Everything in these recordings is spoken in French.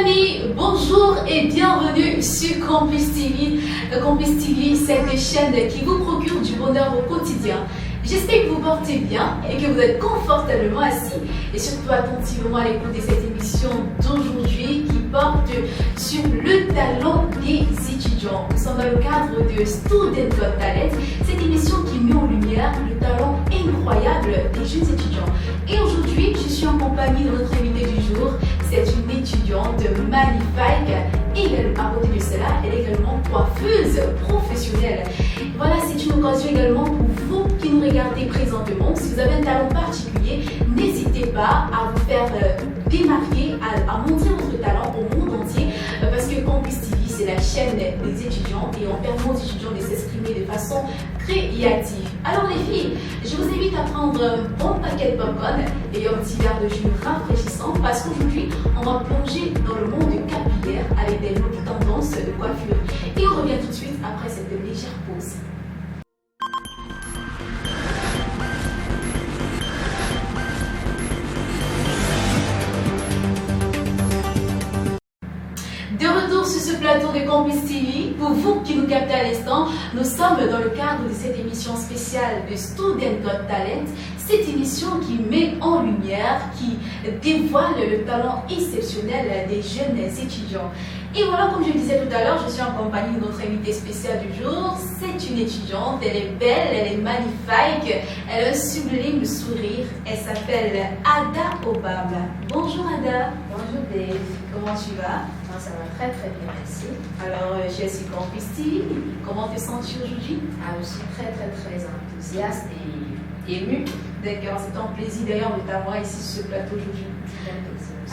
amis, bonjour et bienvenue sur Campus TV. Campus TV, c'est une chaîne qui vous procure du bonheur au quotidien. J'espère que vous portez bien et que vous êtes confortablement assis et surtout attentivement à l'écoute de cette émission d'aujourd'hui qui porte sur le talent des étudiants. Nous sommes dans le cadre de Student Got Talent, cette émission qui met en lumière le talent incroyable des jeunes étudiants. Et aujourd'hui, je suis en compagnie de notre invitée du jour. C'est une étudiante magnifique et à côté de cela, elle est également coiffeuse professionnelle. Voilà, c'est une occasion également pour vous qui nous regardez présentement. Si vous avez un talent particulier, n'hésitez pas à vous faire démarquer, à montrer votre talent au monde entier parce que Campus TV, c'est la chaîne des étudiants et on permet aux étudiants de s'exprimer de façon créative. Alors les filles, je vous invite à prendre un bon paquet de popcorn et un petit verre de jus rafraîchissant parce qu'aujourd'hui, on va plonger dans le monde capillaire avec des looks tendances de coiffure. Et on revient tout de suite après cette légère pause. De retour sur ce plateau de Campus TV, pour vous qui nous captez à l'instant, nous sommes dans le cadre de cette émission spéciale de Student Got Talent, cette émission qui met en lumière, qui dévoile le talent exceptionnel des jeunes étudiants. Et voilà, comme je le disais tout à l'heure, je suis en compagnie de notre invitée spéciale du jour. C'est une étudiante, elle est belle, elle est magnifique, elle a un sublime sourire. Elle s'appelle Ada Obama. Bonjour Ada. Bonjour Dave. Comment tu vas? Ça va très très bien, merci. Alors, je suis Campus TV. Comment te sens-tu aujourd'hui? Je suis très très très enthousiaste et émue. D'accord, c'est un plaisir d'ailleurs de t'avoir ici sur ce plateau aujourd'hui.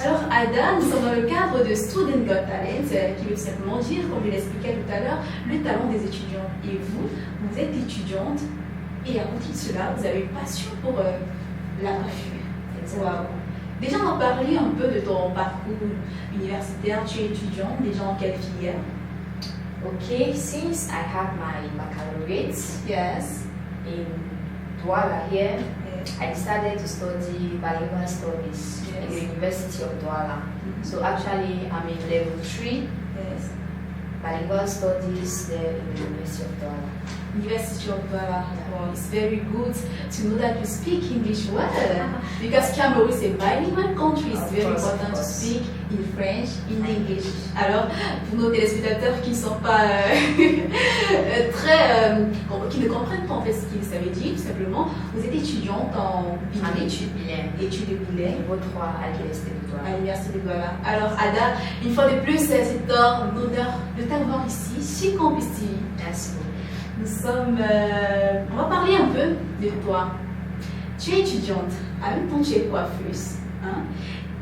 Alors Ada, nous sommes dans le cadre de Student Got Talent, qui veut simplement dire, comme je l'expliquais tout à l'heure, le talent des étudiants. Et vous, vous êtes étudiante et à côté de cela, vous avez une passion pour la coiffure. Wow. Déjà, on va parler un peu de ton parcours universitaire. Tu es étudiante, déjà en quelle filière? Okay, since I have my baccalaureate in Douala here, I decided to study bilingual studies in the University of Douala. So actually, I'm in level 3 bilingual studies there in the University of Douala. University of Douala. Well, it's very good to know that you speak English well because Cameroon is a bilingual country. It's very important to speak in French, in English. Alors, pour nos téléspectateurs qui ne sont pas qui ne comprennent pas en fait ce qu'il savait dire, tout simplement, vous êtes étudiante en études bilingues. Études bilingues. Niveau 3 à l'Université de Douala. À l'Université de Douala. Alors, Ada, une fois de plus, c'est un honneur de t'avoir ici, sur Campus TV. Merci beaucoup. Nous sommes. On va parler un peu de toi. Tu es étudiante, en même temps tu es coiffeuse. Hein?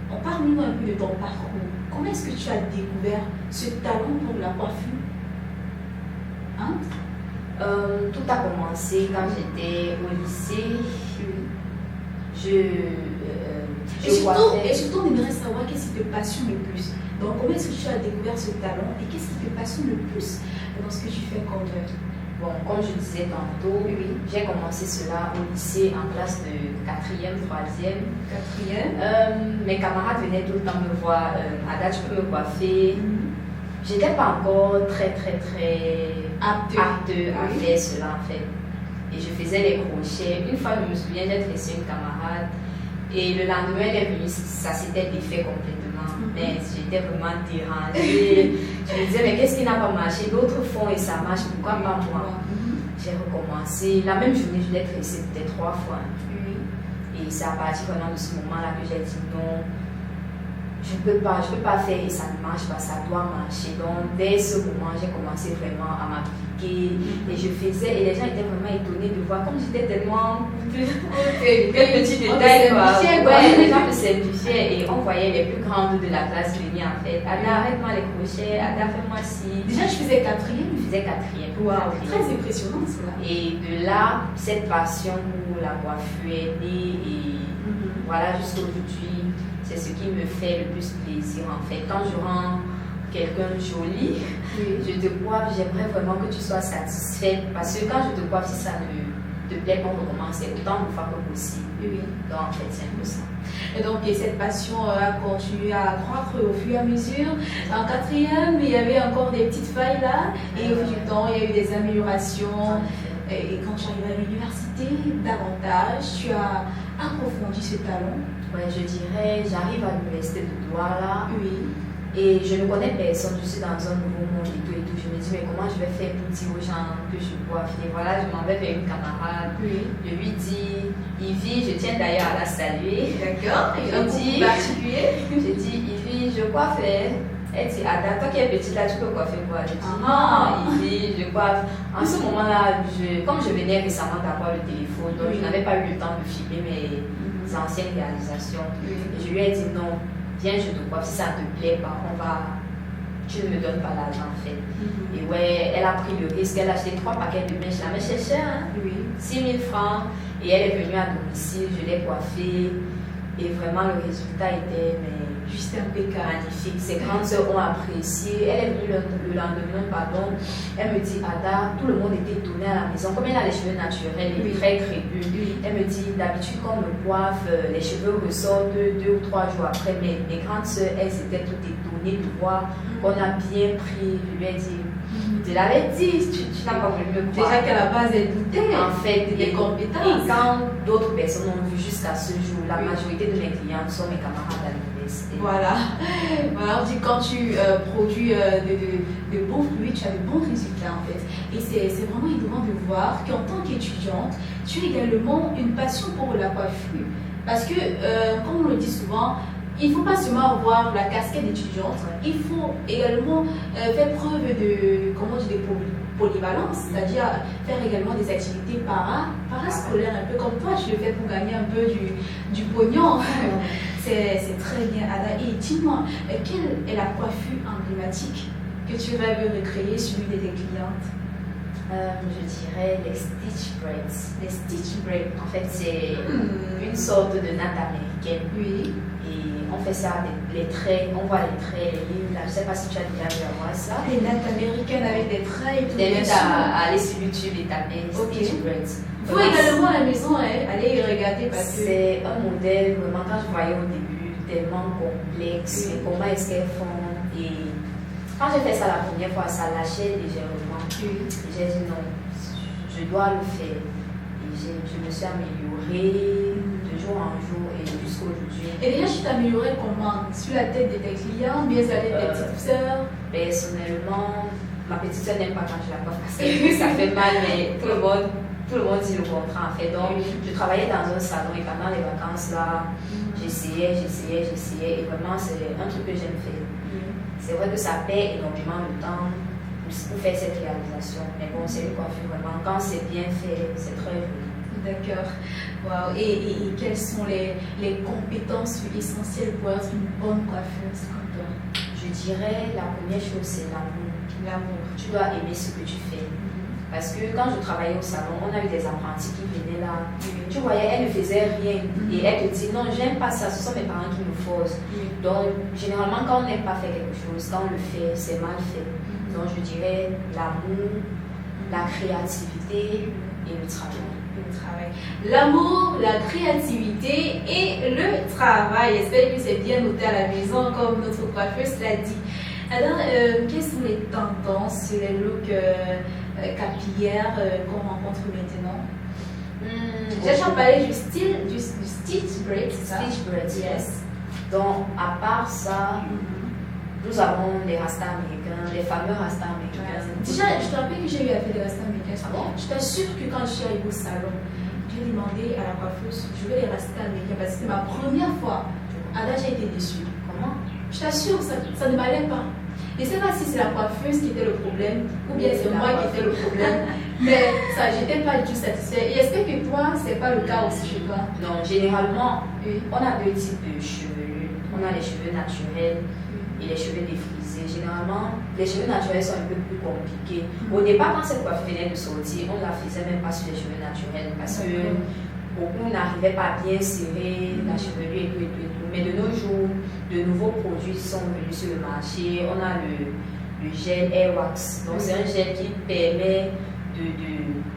On parle-nous un peu de ton parcours. Comment est-ce que tu as découvert ce talent pour la coiffure? Hein? Tout a commencé quand j'étais au lycée. Et surtout, on aimerait savoir qu'est-ce qui te passionne le plus. Donc, comment est-ce que tu as découvert ce talent et qu'est-ce qui te passionne le plus dans ce que tu fais comme Bon, comme je disais tantôt, j'ai commencé cela au lycée en classe de 4e, 3e. 4e. Mes camarades venaient tout le temps me voir. Ada, tu peux me coiffer. J'étais pas encore très apte à faire cela en fait. Et je faisais les crochets. Une fois, je me souviens, j'ai tressé une camarade. Et le lendemain, elle est venue, ça s'était défait complètement. Mais j'étais vraiment dérangée. Je me disais, mais qu'est-ce qui n'a pas marché? D'autres font et ça marche, pourquoi pas moi? J'ai recommencé. La même journée, je l'ai tressé peut-être 3 fois. Et c'est à partir vraiment de ce moment-là que j'ai dit non, je ne peux pas faire et ça ne marche pas, ça doit marcher. Donc, dès ce moment, j'ai commencé vraiment à m'appliquer et je faisais, et les gens étaient vraiment étonnés de voir comme j'étais tellement. Quel petit détail, quoi. Les gens me simplifiaient et on voyait les plus grandes de la classe venir en fait. Ada, arrête-moi les crochets, Ada, fais-moi ci. Déjà, je faisais 4e. Je faisais 4e. Wow, très impressionnant cela. Et de là, cette passion pour la coiffure est née et voilà, jusqu'aujourd'hui. C'est ce qui me fait le plus plaisir en fait. Quand je rends quelqu'un joli, je te coiffe, j'aimerais vraiment que tu sois satisfaite parce que quand je te coiffe, si ça ne te plaît qu'on recommence autant de fois que possible. Oui. Donc en fait, c'est un peu ça. Et donc, et cette passion a continué à croître au fur et à mesure. En quatrième, il y avait encore des petites failles là. Et au fil du temps, il y a eu des améliorations. Et quand tu arrives à l'université, davantage, tu as approfondi ce talent. Ouais, je dirais, j'arrive à l'université de Douala. Oui. Et je ne connais personne, je suis dans un nouveau monde et tout et tout. Je me dis, mais comment je vais faire pour dire aux gens que je coiffe? Et voilà, je m'en vais vers une camarade. Oui. Je lui dis, Ivy, je tiens d'ailleurs à la saluer. D'accord. Je dis, Ivy, je coiffe. Elle dit, Ada, toi qui es petite là, tu peux coiffer quoi? Je dis, non, Ivy, je coiffe. En ce moment-là, comme je venais récemment d'avoir le téléphone, donc je n'avais pas eu le temps de filmer mes anciennes réalisations. Et je lui ai dit, non. Viens, je te coiffe, si ça te plaît, bah, tu ne me donnes pas l'argent en fait. Et ouais, elle a pris le risque, elle a acheté 3 paquets de mèches. La mèche est chère, hein? Oui. 6 000 francs. Et elle est venue à domicile, je l'ai coiffée. Et vraiment, le résultat était juste impeccable, magnifique. Ses grandes soeurs ont apprécié. Elle est venue le lendemain, pardon. Elle me dit, Ada, tout le monde était étonné à la maison. Comme elle a les cheveux naturels et très crépus. Elle me dit, d'habitude, quand on me coiffe, les cheveux ressortent 2 ou 3 jours après. Mais mes grandes soeurs, elles étaient toutes étonnées de voir qu'on a bien pris. Je lui ai dit, je l'avais dit, tu n'as pas voulu me croire. Déjà qu'à la base, elle doutait. En fait, des compétences. Et quand d'autres personnes ont vu jusqu'à ce jour, la majorité de mes clients sont mes camarades à l'université. Voilà. On dit quand tu produis de bons fruits, tu as de bons résultats en fait. Et c'est vraiment étonnant de voir qu'en tant qu'étudiante, tu as également une passion pour la coiffure. Parce que, comme on le dit souvent, il ne faut pas seulement avoir la casquette d'étudiante, il faut également faire preuve de polyvalence, c'est-à-dire faire également des activités parascolaires, un peu comme toi, tu le fais pour gagner un peu du pognon. C'est très bien, Ada. Et dis-moi, quelle est la coiffure emblématique que tu rêves de recréer sur une de tes clientes? Je dirais les stitch braids. Les stitch braids, en fait, c'est une sorte de natte américaine. Oui. Et on fait ça avec les traits, on voit les traits, les lignes là. Je ne sais pas si tu as déjà vu à voir ça. Les nattes américaines avec des traits et tout. T'invite à aller sur YouTube et taper stitch braids. Vous également à la maison, allez regarder parce que c'est un modèle vraiment, quand je voyais au début, tellement complexe. Mais comment est-ce qu'elles font? Et quand j'ai fait ça la première fois, ça lâchait légèrement. J'ai dit non, je dois le faire. Et je me suis améliorée de jour en jour et jusqu'à aujourd'hui. Et déjà, tu t'es améliorée comment? Sur la tête de tes clients, bien sur la tête de tes petites sœurs? Personnellement, ma petite sœur n'aime pas quand je la coiffe parce que ça fait mal, mais tout le monde dit le contraire en fait. Donc, je travaillais dans un salon et pendant les vacances là, j'essayais. Et vraiment, c'est un truc que j'aime faire. C'est vrai que ça perd énormément de temps pour faire cette réalisation. Mais bon, c'est une coiffure vraiment. Quand c'est bien fait, c'est très joli. D'accord. Wow. Et quelles sont les compétences essentielles pour être une bonne coiffeuse comme toi? Je dirais la première chose, c'est l'amour. L'amour. Tu dois aimer ce que tu fais. Parce que quand je travaillais au salon, on a eu des apprentis qui venaient là. Tu voyais, elles ne faisaient rien. Et elles te disaient, non, j'aime pas ça, ce sont mes parents qui me forcent. Donc, généralement, quand on n'aime pas faire quelque chose, quand on le fait, c'est mal fait. Donc, je dirais l'amour, la créativité et le travail. L'amour, la créativité et le travail. J'espère que c'est bien noté à la maison, comme notre coiffeuse l'a dit. Alors, quelles sont les tendances, les looks capillaires qu'on rencontre maintenant? J'ai déjà parlé du stitch braid, c'est ça? Stitch braid, yes. Donc, à part ça, nous avons les rastas américains, les fameux rastas américains. Déjà, je te rappelle que j'ai eu à faire des rastas américains. Ah bon? Je t'assure que quand je suis arrivée au salon, j'ai demandé à la coiffeuse, je veux les rastas américains parce que c'était ma première fois. Ada, j'ai été déçue. Comment? Je t'assure, ça ne m'allait pas. Je ne sais pas si c'est la coiffeuse qui était le problème ou bien c'est moi qui était le problème. Mais ça, j'étais pas du tout satisfaite. Et j'espère que toi, c'est pas le cas aussi chez toi. Non, généralement, on a 2 types de cheveux. On a les cheveux naturels et les cheveux défrisés. Généralement, les cheveux naturels sont un peu plus compliqués. Au départ, quand cette coiffure venait de sortir, on ne la faisait même pas sur les cheveux naturels parce que beaucoup n'arrivaient pas à bien serrer la chevelure et tout. Mais de nos jours, de nouveaux produits sont venus sur le marché. On a le gel Airwax. Donc, c'est un gel qui permet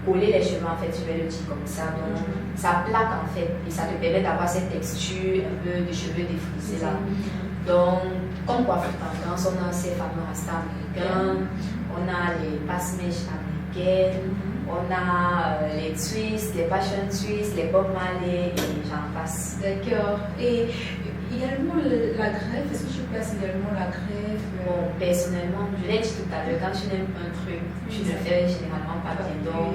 coller les cheveux, en fait, je vais le dire comme ça. Donc, ça plaque, en fait, et ça te permet d'avoir cette texture un peu de cheveux défrisés là. Donc, comme coiffure tendance, on a ces fameux rastas américains, on a les passe-mèches américaines, on a les twists, les passion twists, les Bob Marley, et j'en passe. D'accord. Et également la greffe, est-ce que tu places également la greffe? Bon, personnellement, je l'ai dit tout à l'heure, quand tu n'aimes un truc, tu ne le fais généralement pas bien. Donc,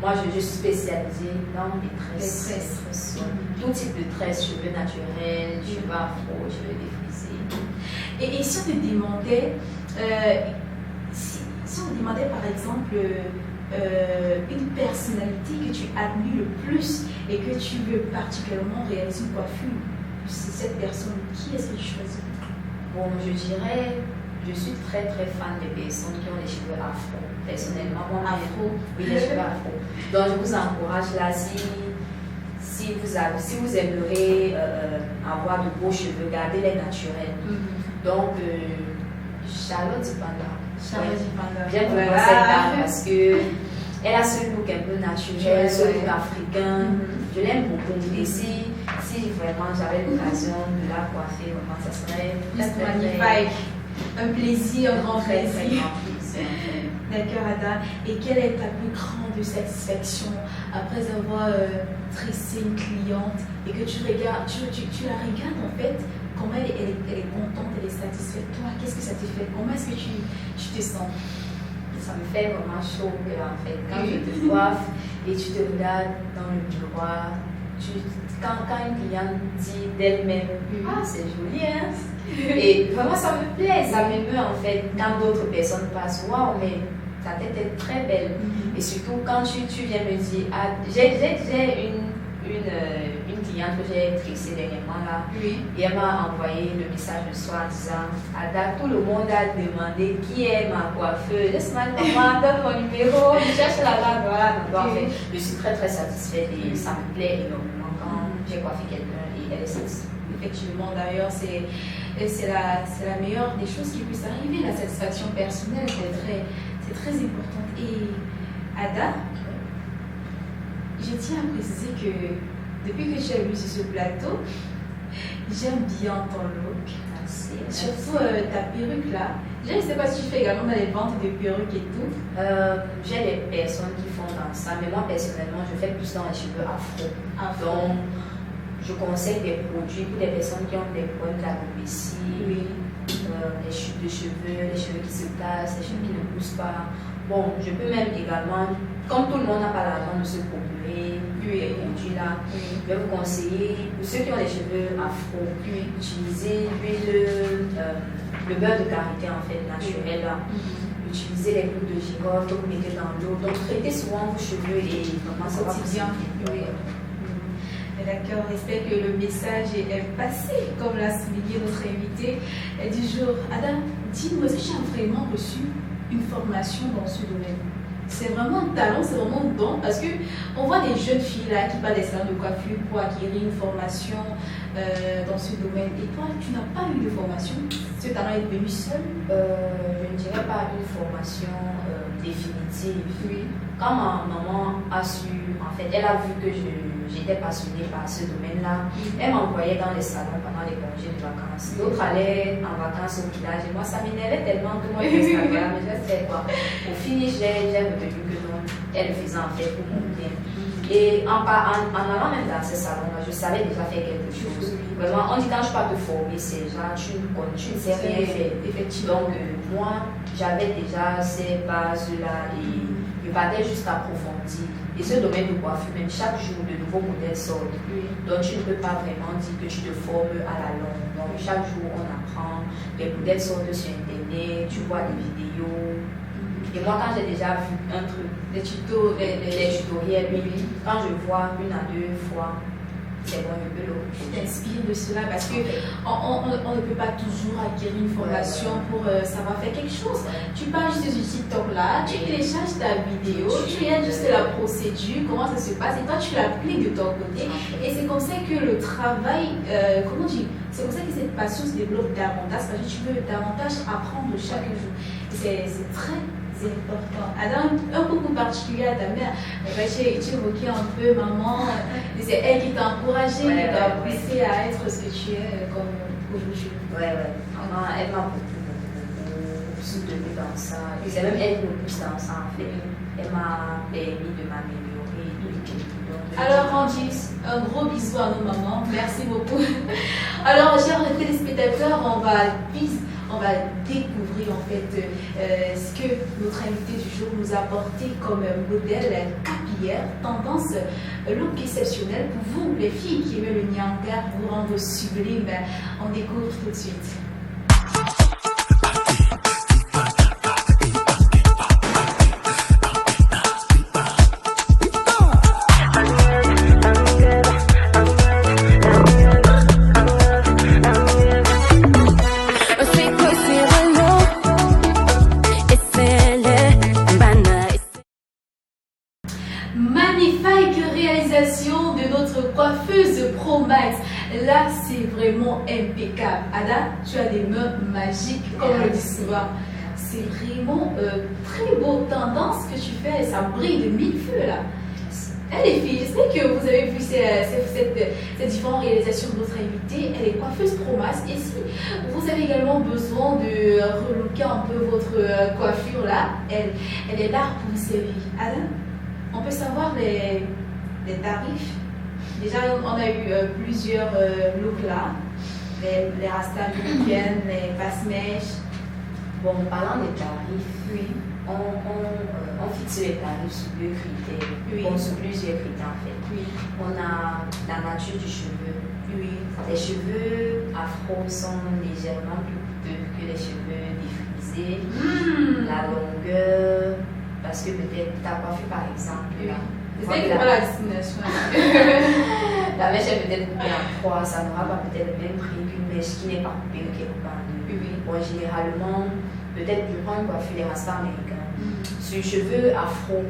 moi, je suis spécialisée dans les tresses. Tout type de tresses, cheveux naturels, cheveux afro, cheveux défrisés. Et si on te demandait, si on te demandait par exemple une personnalité que tu admires le plus et que tu veux particulièrement réaliser une coiffure, c'est cette personne, qui est-ce que tu choisis? Bon, je dirais, je suis très très fan des personnes qui ont les cheveux afro. Personnellement, moi, afro. Oui, les cheveux afro. Donc, je vous encourage là, si vous aimeriez avoir de beaux cheveux, gardez-les naturels. Donc, Charlotte Dipanda. J'aime vraiment cette dame parce que elle a ce look un peu naturel, ce look africain. Je l'aime beaucoup. Et si vraiment j'avais l'occasion de la coiffer, vraiment, ça serait magnifique. Un plaisir, un grand plaisir. D'accord, Ada. Et quelle est ta plus grande satisfaction après avoir tressé une cliente et que tu regardes, tu la regardes en fait, comment elle est contente, elle est satisfaite. Toi, qu'est-ce que ça te fait? Comment est-ce que tu te sens? Ça me fait vraiment chaud au cœur en fait. Quand je te coiffe et tu te regardes dans le miroir, quand une cliente dit d'elle-même, ah c'est joli hein. Et vraiment ça me plaît, ça m'émeut en fait. Quand d'autres personnes passent, waouh, mais ta tête est très belle. Et surtout quand tu viens me dire, ah, j'ai une cliente que j'ai tressée dernièrement là, et elle m'a envoyé le message le soir en disant, Ada, tout le monde a demandé qui est ma coiffeuse. Laisse-moi donne mon numéro, je cherche là-bas, voilà. Donc, je suis très très satisfaite et ça me plaît énormément quand j'ai coiffé quelqu'un et elle est satisfaite. Effectivement, d'ailleurs, c'est la meilleure des choses qui puisse arriver, la satisfaction personnelle, c'est très important. Et Ada, je tiens à préciser que depuis que tu es venue sur ce plateau, j'aime bien ton look. Merci. Surtout ta perruque là. Je ne sais pas si tu fais également dans les ventes de perruques et tout. J'ai des personnes qui font dans ça, mais moi personnellement, je fais plus dans les cheveux afro. Donc, je conseille des produits pour les personnes qui ont des problèmes d'alopécie, les chutes de cheveux, les cheveux qui se cassent, les cheveux qui ne poussent pas. Bon, je peux même également, comme tout le monde n'a pas l'argent de se procurer les produits là, je vais vous conseiller, pour ceux qui ont les cheveux afro, utilisez le beurre de karité en fait naturel là. Utilisez les clous de girofle que vous mettez dans l'eau. Donc traitez souvent vos cheveux et vraiment ça va bien. D'accord, j'espère que le message est passé, comme l'a souligné notre invité du jour. Ada, dis-nous, est-ce que tu as vraiment reçu une formation dans ce domaine? C'est vraiment un talent, c'est vraiment un don, parce qu'on voit des jeunes filles là qui partent des salons de coiffure pour acquérir une formation dans ce domaine. Et toi, tu n'as pas eu de formation? Ce talent est venu seul? Je ne dirais pas une formation définitive. Quand ma maman a su, en fait, elle a vu que j'étais passionnée par ce domaine-là, elle m'envoyait dans les salons pendant les congés de vacances. D'autres allaient en vacances au village et moi, ça m'énervait tellement que moi, je restais là, mais je sais quoi. Au finish, j'ai retenu que non, elle le faisait en fait pour mon bien. Et en allant même dans ces salons-là, je savais déjà faire quelque chose. Vraiment, on dit quand je parle de former, c'est genre, tu ne sais rien faire. Effectivement. Donc, moi, j'avais déjà ces bases-là et je partais juste approfondir. Et ce domaine de coiffure, même chaque jour, de nouveaux modèles sortent. Donc, tu ne peux pas vraiment dire que tu te formes à la longue. Donc, chaque jour, on apprend. Les modèles sortent sur Internet, tu vois des vidéos. Et moi, quand j'ai déjà vu un truc, les tutoriels, quand je vois une à deux fois, c'est bon, je peux le t'inspire de cela parce que on ne peut pas toujours acquérir une formation pour savoir faire quelque chose. Tu parles juste du TikTok là, tu télécharges ta vidéo, tu regardes juste la procédure, comment ça se passe et toi tu l'appliques de ton côté. Et c'est comme ça que le travail, c'est comme ça que cette passion se développe davantage parce que tu veux davantage apprendre chaque jour. Et c'est très C'est important. Alors, un coucou particulier à ta mère. Tu évoquais un peu maman. C'est elle qui t'a encouragé, qui t'a poussé à être ce que tu es comme aujourd'hui. Ouais. Maman, elle m'a beaucoup soutenu dans ça. Et c'est même elle qui me pousse dans ça en fait. Elle m'a permis de m'améliorer. Alors Candice, un gros bisou à nos mamans. Merci beaucoup. Alors, chers téléspectateurs, on va découvrir en fait ce que notre invité du jour nous a apporté comme modèle capillaire, tendance look exceptionnel pour vous les filles qui aiment le nyanga, vous rendre sublime. On découvre tout de suite. Magnifique réalisation de notre coiffeuse Pro Max. Là, c'est vraiment impeccable. Ada, tu as des mains magiques, comme on le dit souvent. C'est vraiment très beau tendance que tu fais. Ça brille de mille feux là. Les filles, je sais que vous avez vu ces différentes réalisations de notre invitée. Elle est coiffeuse Pro Max. Et si vous avez également besoin de relooker un peu votre coiffure là, elle est là pour vous servir. Ada, on peut savoir les tarifs. Déjà, on a eu plusieurs looks là. Les rastas américaines, les passe-mèches. Bon, parlant des tarifs, Oui. on fixe les tarifs sur deux critères. Oui. Bon, sur plusieurs critères en fait. Oui. On a la nature du cheveu. Oui. Les cheveux afro sont légèrement plus coûteux que les cheveux défrisés. La longueur, parce que peut-être ta coiffure par exemple. Oui. Là, C'est pas la destination. la mèche est peut-être coupée en trois, ça n'aura pas peut-être le même prix qu'une mèche qui n'est pas coupée ou qui est coupée en deux. Oui. Bon, généralement, peut-être je prends une coiffure des rastas américains. Sur cheveux afro,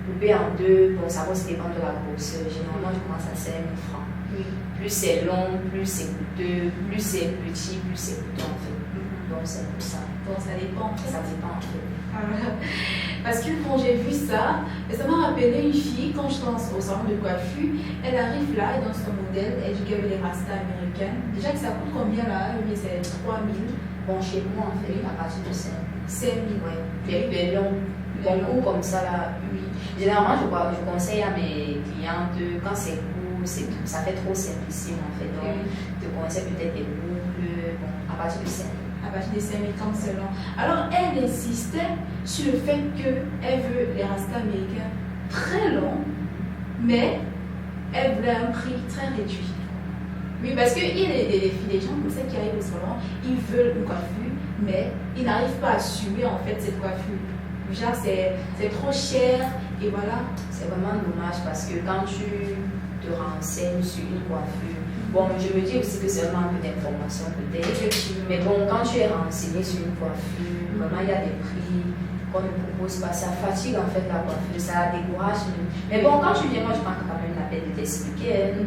coupé en deux, bon, ça va aussi dépendre de la grosseur. Généralement, je commence à 5 000 francs. Oui. Plus c'est long, plus c'est coûteux, plus c'est petit, plus c'est coûteux en fait. Donc c'est pour ça. Bon, ça dépend. Ça dépend en fait. Parce que quand j'ai vu ça, ça m'a rappelé une fille, quand je pense au salon de coiffure, elle arrive là, et dans son modèle, elle dit qu'elle veut les rastas américaines. Déjà que ça coûte combien là? Mais c'est 3 000. Bon, chez moi en fait, à partir de 5 5 000. ouais. Les longs, court comme ça là, oui. Généralement, je conseille à mes clientes, quand c'est court, ça fait trop simplissime en fait. Donc, je conseille peut-être des boucles, bon, à partir de 5 000. À partir des 5 000 comme selon. Alors, elle insistait sur le fait qu'elle veut les rastas américains très longs, mais elle voulait un prix très réduit. Oui, parce qu'il y a des gens comme ça qui arrivent au salon, ils veulent une coiffure, mais ils n'arrivent pas à assumer en fait cette coiffure. Genre, c'est trop cher, et voilà. C'est vraiment dommage parce que quand tu te renseignes sur une coiffure, bon, je me dis aussi que c'est un manque d'information peut-être. Mais bon, quand tu es renseigné sur une coiffure, vraiment il y a des prix qu'on ne propose pas. Ça fatigue en fait la coiffure, ça décourage. Mais bon, quand tu viens, moi je prends quand même la peine de t'expliquer.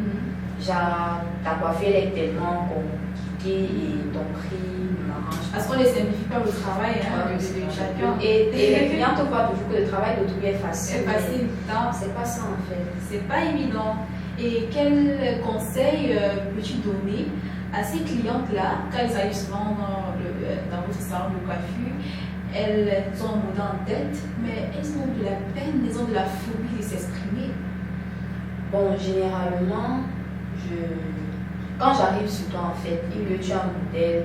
Genre, ta coiffure elle est tellement compliquée et ton prix m'arrange. Parce qu'on ne simplifie pas le travail de chacun. Et les clients te voient toujours que le travail d'autrui est facile. C'est facile, non? C'est pas ça en fait. C'est pas évident. Et quel conseil peux-tu donner à ces clientes-là, quand elles arrivent souvent dans votre salon de coiffure, elles ont un modèle en tête, mais elles ont de la peine, elles ont de la phobie de s'exprimer? Bon, généralement, quand j'arrive sur toi en fait et que tu as un modèle,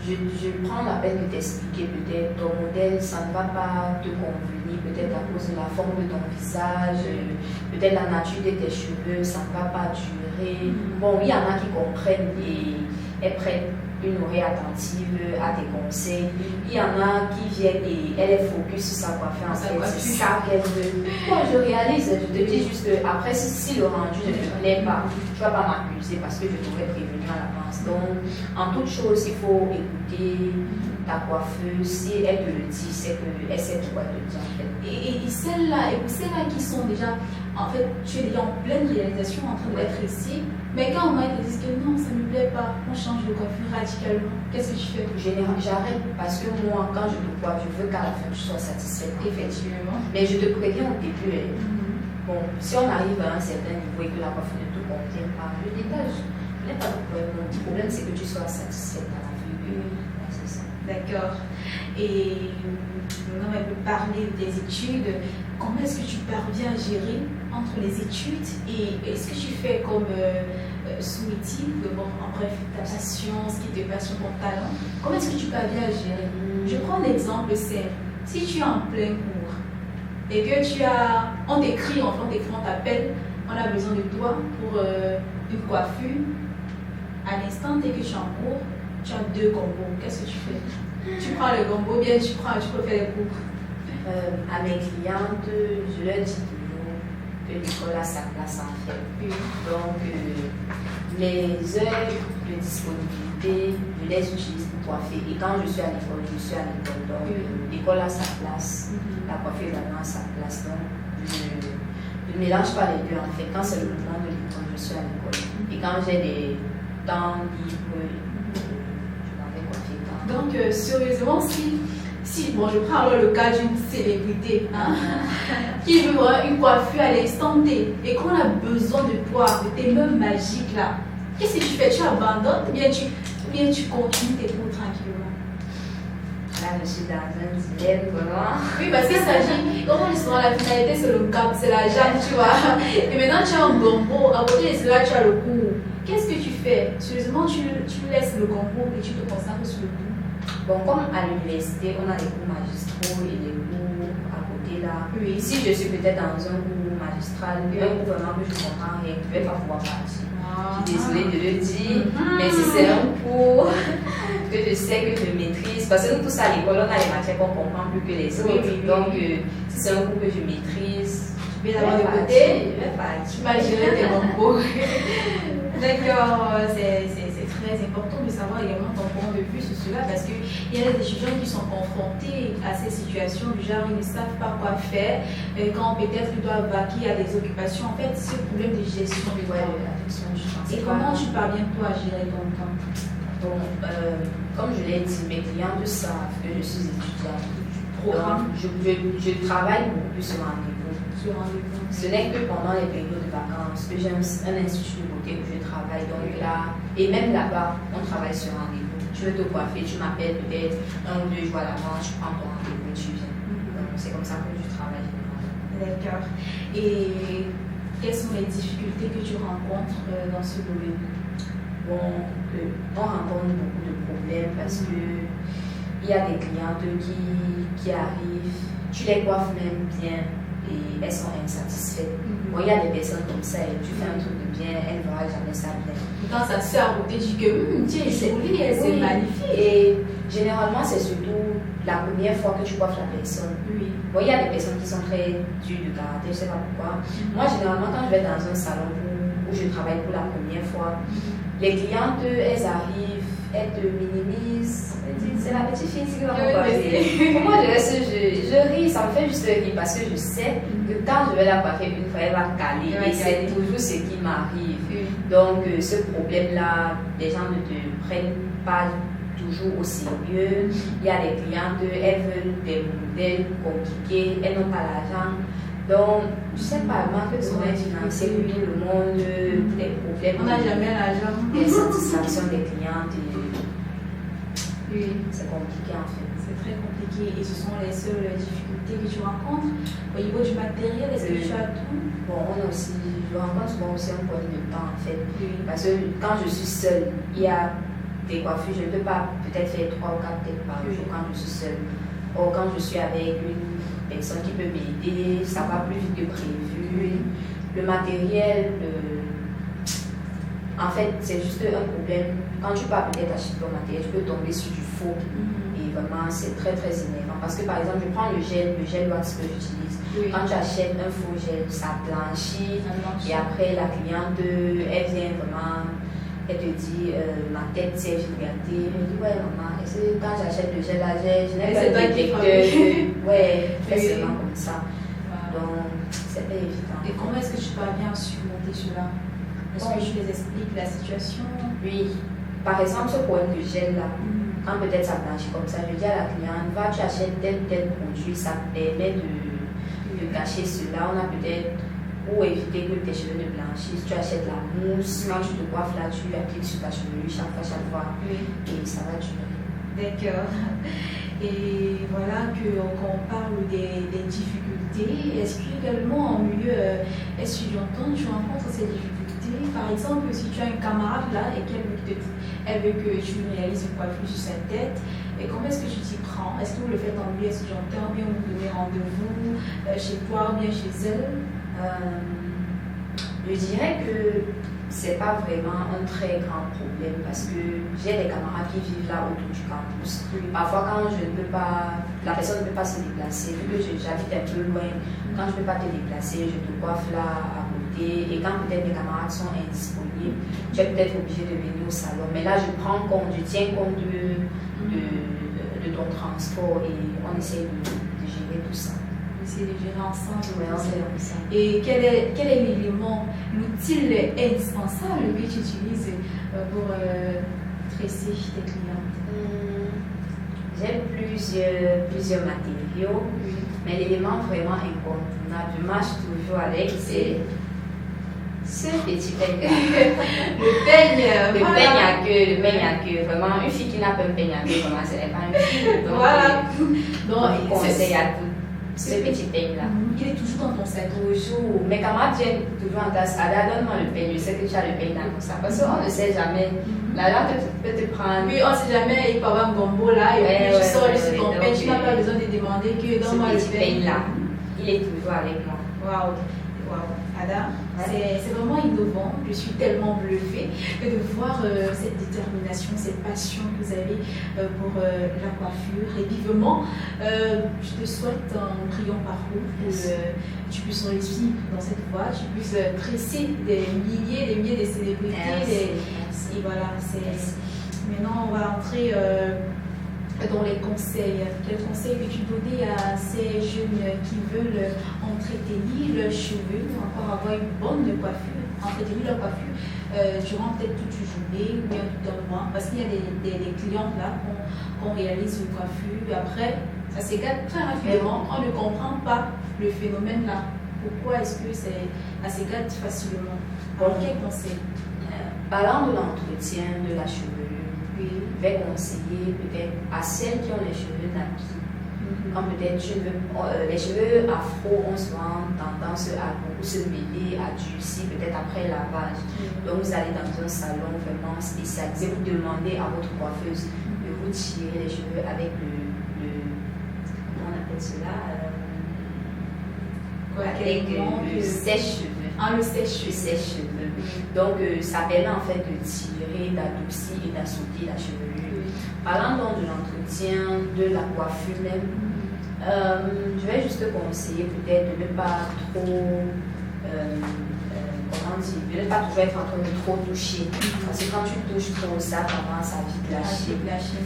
je prends la peine de t'expliquer peut-être ton modèle, ça ne va pas te convenir, peut-être à cause de la forme de ton visage, peut-être la nature de tes cheveux, ça ne va pas durer. Bon, il y en a qui comprennent et prennent une oreille attentive à tes conseils. Il y en a qui viennent et elle est focus sur sa coiffure en fait, c'est ça qu'elle veut. Bon, je réalise, je te dis juste que après si le rendu ne te plaît pas, tu ne vas pas m'accuser parce que je t'aurais prévenu à l'avance. Donc, en toute chose, il faut écouter ta coiffeuse, si elle te le dit, c'est qu'elle sait de quoi te dire en fait. Et celles-là qui sont déjà, en fait, tu es déjà en pleine réalisation en train d'être ici, mais quand on te dit que non, ça ne me plaît pas, on change de coiffure radicalement, qu'est-ce que tu fais? J'arrête parce que moi, quand je te coiffe, je veux qu'à la fin tu sois satisfaite. Effectivement. Mais je te préviens au début, bon, si on arrive à un certain niveau et que la coiffure ne te convient pas, je détage. Il n'y a pas de problème. Le problème, c'est que tu sois satisfaite à la fin. C'est ça. D'accord. Et maintenant, on peut parler des études. Comment est-ce que tu parviens à gérer entre les études et ce que tu fais comme souhaité, en bref, ta passion, ce qui te passionne, ton talent? Comment est-ce que tu parviens à gérer? Je prends un exemple simple. Si tu es en plein cours et que on t'écrit, on t'appelle, on a besoin de toi pour une coiffure. À l'instant, dès que tu es en cours, tu as 2 combos. Qu'est-ce que tu fais? Tu prends le combo, bien tu peux faire les cours. À mes clientes, je leur dis toujours que l'école a sa place en fait. Donc, les heures de disponibilité, je les utilise pour coiffer. Et quand je suis à l'école, je suis à l'école. Donc, l'école a sa place, la coiffure également a sa place. Donc, je ne mélange pas les deux en fait. Quand c'est le moment de l'école, je suis à l'école. Et quand j'ai des temps libres, je m'en vais coiffer. Donc, sérieusement, si bon, je prends alors le cas d'une célébrité qui veut une coiffure à l'instant T et qu'on a besoin de toi, de tes mains magiques là, qu'est-ce que tu fais? Tu abandonnes ou bien tu continues tes cours tranquillement? Là, je suis dans un dilemme, vraiment. Oui, parce qu'il s'agit, comme on dit souvent, la finalité c'est le cap, c'est la jambe, tu vois. Et maintenant tu as un gombo, à côté de cela tu as le cours. Qu'est-ce que tu fais? Sérieusement, tu laisses le gombo et tu te concentres sur le cours. Bon, comme à l'université, on a des cours magistraux et des cours à côté là. Oui. Si je suis peut-être dans un cours magistral, un cours vraiment que je ne comprends rien, je ne vais pas pouvoir partir. Je suis désolée de le dire, mais si c'est un cours que je sais que je maîtrise, parce que nous tous à l'école, on a les matières qu'on comprend plus que les autres. Donc, si c'est un cours que je maîtrise, je vais l'avoir de côté, je vais partir. Tu vas gérer tes gombos. D'accord, c'est très important de savoir également ton point de vue sur cela parce qu'il y a des étudiants qui sont confrontés à ces situations du genre ils ne savent pas quoi faire quand peut-être ils doivent vaquer à des occupations. En fait, c'est le problème de gestion du temps. Et comment tu parviens toi à gérer ton temps? Bon, comme je l'ai dit, mes clients savent que je suis étudiante. Je travaille beaucoup plus sur rendez-vous. Ce n'est que pendant les périodes de vacances que j'ai un institut de beauté où je travaille. Donc là, et même là-bas, on travaille sur rendez-vous. Tu veux te coiffer, tu m'appelles peut-être 1 ou 2 jours à l'avance, tu prends ton rendez-vous et tu viens. Donc c'est comme ça que je travaille. D'accord. Et quelles sont les difficultés que tu rencontres dans ce domaine? Bon, on rencontre beaucoup de problèmes parce que il y a des clientes qui arrivent, tu les coiffes même bien et elles sont insatisfaites. Bon, il y a des personnes comme ça, et tu fais un truc de bien, elles ne verront jamais ça bien. Quand ça se fait à côté, tu dis que tiens, c'est joli, c'est magnifique. Et généralement, c'est surtout la première fois que tu coiffes la personne. Oui. Bon, il y a des personnes qui sont très dures de caractère, je ne sais pas pourquoi. Moi, généralement, quand je vais dans un salon où je travaille pour la première fois, les clientes, elles arrivent, elles te minimisent. Elles disent, c'est la petite fille qui va me coiffer. Pour moi, je ris, ça me fait juste rire parce que je sais que quand je vais la coiffer une fois, elle va caler. Et c'est toujours ce qui m'arrive. Donc, ce problème-là, les gens ne te prennent pas toujours au sérieux. Il y a des clientes, elles veulent des modèles compliqués, elles n'ont pas l'argent. Donc, je ne sais pas, manque de moyens financiers pour tout le monde, des problèmes. On n'a jamais l'argent. Des satisfactions des clientes. Oui. C'est compliqué en fait. C'est très compliqué et ce sont les seules difficultés que tu rencontres. Au niveau du matériel, est-ce que tu as tout? Bon, je rencontre souvent aussi un problème de temps en fait. Parce que quand je suis seule, il y a des coiffures, je ne peux pas peut-être faire 3 ou 4 têtes par jour quand je suis seule. Or, quand je suis avec une personne qui peut m'aider, ça va plus vite que prévu. Le matériel, en fait, c'est juste un problème. Quand tu pars peut-être acheter ton matériel, tu peux tomber sur du faux. Et vraiment, c'est très très énervant. Parce que par exemple, je prends le gel wax que j'utilise. Quand tu achètes un faux gel, ça blanchit. Et après, la cliente, elle vient vraiment Elle te dit, ma tête c'est gâtée. Elle me dit, ouais, maman, est-ce que quand j'achète le gel à gel, je n'ai pas de détecteur. Ouais, fais seulement comme ça. Donc, c'est pas évident. Et comment est-ce que tu parviens à surmonter cela? Est-ce que tu les expliques la situation? Oui. Par exemple, ce problème de gel là, quand peut-être ça blanchit comme ça, je dis à la cliente, va, tu achètes tel produit, ça permet de cacher cela. On a peut-être, pour éviter que tes cheveux ne blanchissent, tu achètes la mousse, quand tu te coiffes là, tu appliques sur ta chevelure chaque fois, et ça va durer. D'accord. Et voilà qu'on parle des difficultés. Est-ce qu'également en milieu estudiantin, tu rencontres ces difficultés? Par exemple, si tu as une camarade là et qu'elle veut que tu réalises une coiffure sur sa tête, et comment est-ce que tu t'y prends? Est-ce que vous le faites en milieu estudiantin, ou bien vous donnez rendez-vous chez toi ou bien chez elle? Je dirais que c'est pas vraiment un très grand problème parce que j'ai des camarades qui vivent là autour du campus. Parfois, quand je ne peux pas, la personne ne peut pas se déplacer, vu que j'habite un peu loin, quand je ne peux pas te déplacer, je te coiffe là à côté. Et quand peut-être mes camarades sont indisponibles, tu es peut-être obligé de venir au salon. Mais là, je tiens compte de ton transport et on essaie de gérer tout ça. Essayer de gérer ensemble. Ouais, et quel est l'élément, l'outil indispensable que tu utilises pour tresser tes clientes? J'ai plusieurs matériaux, mais l'élément vraiment incontournable, je marche toujours avec, c'est ce petit peigne. Le peigne à queue, vraiment, une fille qui n'a pas un peigne à queue, vraiment, ce n'est pas une fille. Donc, voilà. Donc, conseil à tout. Ce petit peigne là. Il est toujours dans ton sac. Toujours. Mes camarades viennent toujours en tasse. Ada, donne-moi le peigne. Je sais que tu as le peigne là comme ça. Parce qu'on ne sait jamais. Là, peut te prendre. Oui, on ne sait jamais. Il peut avoir un gombo là. Et puis tu sors juste ton peigne. Tu n'as pas besoin de demander que donne-moi le peigne là. Il est toujours avec moi. Waouh. Ada, c'est vraiment innovant. Je suis tellement bluffée de voir cette détermination, cette passion que vous avez pour la coiffure. Et vivement, je te souhaite un brillant parcours que tu puisses réussir dans cette voie, tu puisses tresser des milliers de célébrités. Merci. Et voilà, maintenant on va entrer dans les conseils. Quels conseils peux-tu donner à ces jeunes qui veulent entretenir leurs cheveux ou encore avoir une bonne coiffure, entretenir leur coiffure durant peut-être toute une journée ou bien tout un mois? Parce qu'il y a des clientes là qu'on réalise une coiffure et après ça s'égale très rapidement, on ne comprend pas le phénomène là. Pourquoi est-ce que ça s'égale facilement? Alors, quel conseil? Parlant de l'entretien de la chevelure, je vais conseiller peut-être à celles qui ont les cheveux nappés. Quand peut-être les cheveux afro ont souvent tendance à beaucoup se mêler, à durcir peut-être après lavage. Donc vous allez dans un salon vraiment spécialisé, vous demandez à votre coiffeuse de vous tirer les cheveux avec comment on appelle cela? Avec le sèche-cheveux. Le sèche-cheveux. Donc ça permet en fait de tirer, d'adoucir et d'assoutir la chevelure. Parlant donc de l'entretien de la coiffure même, je vais juste conseiller peut-être de ne pas trop, de ne pas toujours être en train de trop toucher. Parce que quand tu touches trop, ça commence à vite lâcher.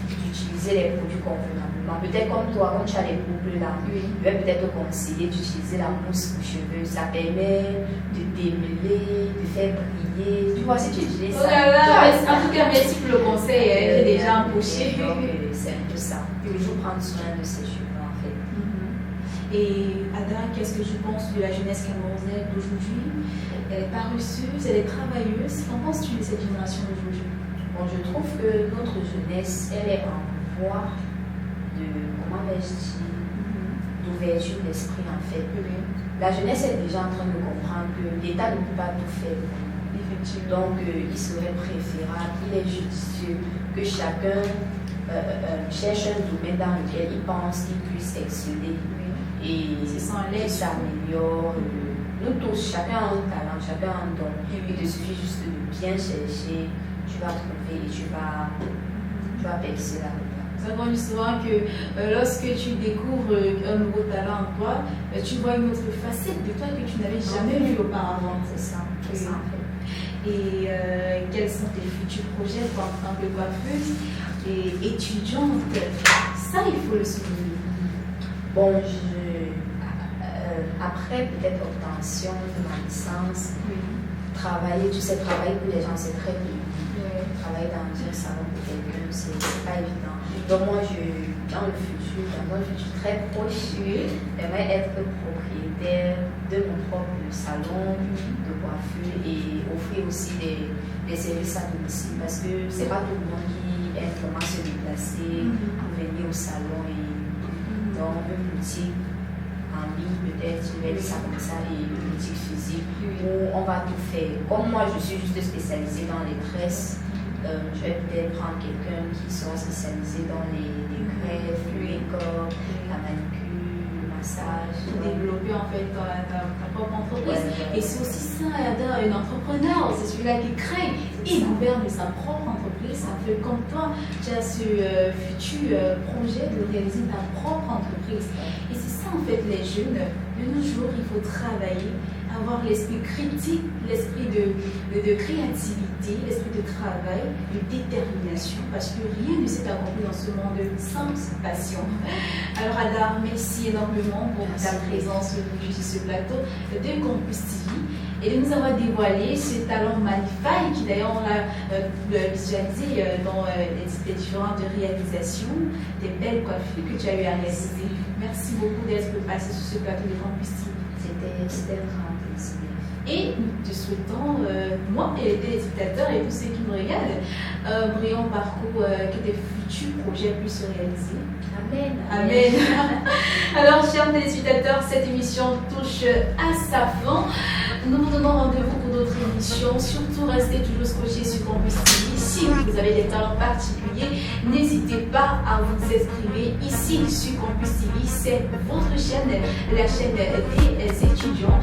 D'utiliser les produits convenablement. Peut-être comme toi, quand tu as les boucles là, je vais peut-être te conseiller d'utiliser la mousse pour cheveux. Ça permet de démêler, de faire briller. Tu vois, si tu utilises ça. En tout cas, merci pour le conseil. J'ai déjà empoché. C'est un peu ça. Toujours prendre soin de ses cheveux en fait. Et Ada, qu'est-ce que tu penses de la jeunesse camerounaise d'aujourd'hui? Elle est paresseuse, elle est travailleuse. Qu'en penses-tu de cette génération d'aujourd'hui? Bon, je trouve que notre jeunesse, elle est en voie de, comment vais-je dire, d'ouverture d'esprit en fait. La jeunesse est déjà en train de comprendre que l'État ne peut pas tout faire. Donc, il serait préférable, il est judicieux que chacun cherche un domaine dans lequel il pense qu'il puisse exceller et qu'il s'améliore. Nous tous, chacun a un talent, chacun a un don. Il te suffit juste de bien chercher, tu vas trouver et tu vas percer là-dedans. On dit souvent que lorsque tu découvres un nouveau talent en toi, tu vois une autre facette de toi que tu n'avais jamais vue auparavant. C'est ça, en fait. et quels sont tes futurs projets en tant que coiffeuse et étudiante. Ça, il faut le souligner. Bon, après peut-être obtention de ma licence, travailler, tu sais, travailler pour les gens, c'est très dur. Travailler dans un salon pour quelqu'un, c'est pas évident. Donc moi, dans le futur très proche, j'aimerais être propriétaire de mon propre salon de coiffure et offrir aussi des services à domicile parce que c'est pas tout le monde qui aime comment se déplacer pour venir au salon et donc une boutique en ligne peut-être, je vais dire ça comme ça, et une boutique physique où on va tout faire. Comme moi je suis juste spécialisée dans les tresses, je vais peut-être prendre quelqu'un qui soit spécialisé dans les greffes, le corps, la manicure, le massage. Développer en fait ta propre entreprise. Et c'est aussi ça, un entrepreneur, c'est celui-là qui crée et gouverne sa propre entreprise. Ça fait comme toi, tu as ce futur projet de réaliser ta propre entreprise. Et c'est ça en fait les jeunes, de nos jours, il faut travailler, avoir l'esprit critique, l'esprit de créativité, l'esprit de travail, de détermination, parce que rien ne s'est accompli dans ce monde sans passion. Alors Ada, merci énormément pour ta présence aujourd'hui sur ce plateau de Campus TV et de nous avoir dévoilé ce talent magnifique qui d'ailleurs on l'a visualisé dans les différentes réalisations, des belles coiffures que tu as eu à réaliser. Merci beaucoup d'être passé sur ce plateau de Campus TV. C'était un grand plaisir. Et nous te souhaitons, moi et les téléspectateurs et tous ceux qui nous regardent, un brillant parcours, que tes futurs projets puissent se réaliser. Amen. Amen. Alors, chers téléspectateurs, cette émission touche à sa fin. Nous vous donnons rendez-vous pour d'autres émissions. Surtout, restez toujours scotchés sur Campus TV. Si vous avez des talents particuliers, n'hésitez pas à vous exprimer ici sur Campus TV. C'est votre chaîne, la chaîne des étudiants.